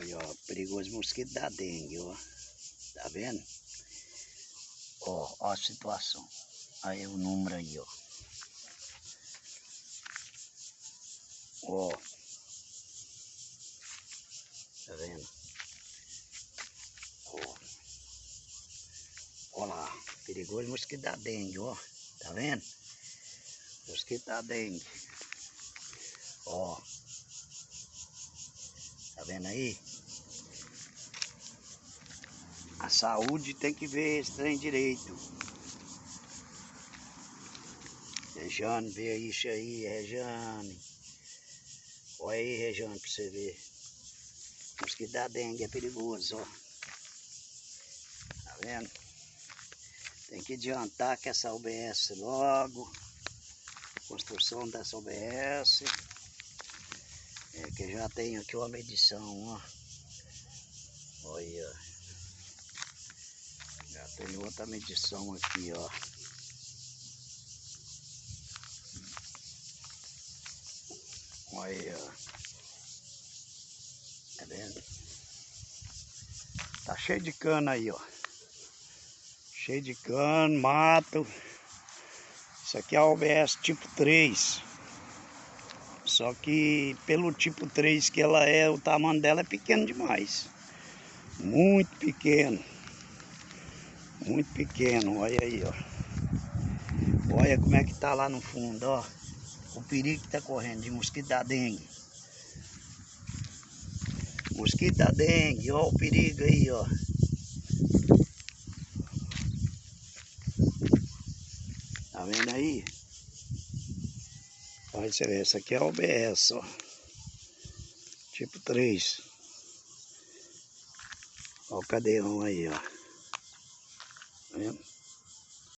Aí, ó, perigoso mosquito da dengue, ó. Tá vendo? Ó a situação. Aí o número aí, ó. Ó. Tá vendo? Ó. Ó lá. Perigoso mosquito da dengue, ó. Tá vendo? Mosquito da dengue. Ó. Tá vendo aí? A saúde tem que ver esse trem direito. Rejane, vê isso aí, Rejane. Olha aí, Rejane, pra você ver. Mosquito da dengue é perigoso, ó. Tá vendo? Tem que adiantar que essa UBS logo. Construção dessa UBS. É que já tenho aqui uma medição, ó. Olha. Já tem outra medição aqui, ó. Olha. Tá vendo? Tá cheio de cana aí, ó. Cheio de cano, mato. Isso aqui é a UBS tipo 3. Só que pelo tipo 3 que ela é, o tamanho dela é pequeno demais. Muito pequeno. Muito pequeno, olha aí, ó. Olha como é que tá lá no fundo, ó. O perigo que tá correndo de mosquito da dengue. Mosquito da dengue, ó o perigo aí, ó. Tá vendo aí? Olha você ver, essa aqui é a OBS, ó. Tipo 3. Ó o cadeirão aí, ó. Tá vendo?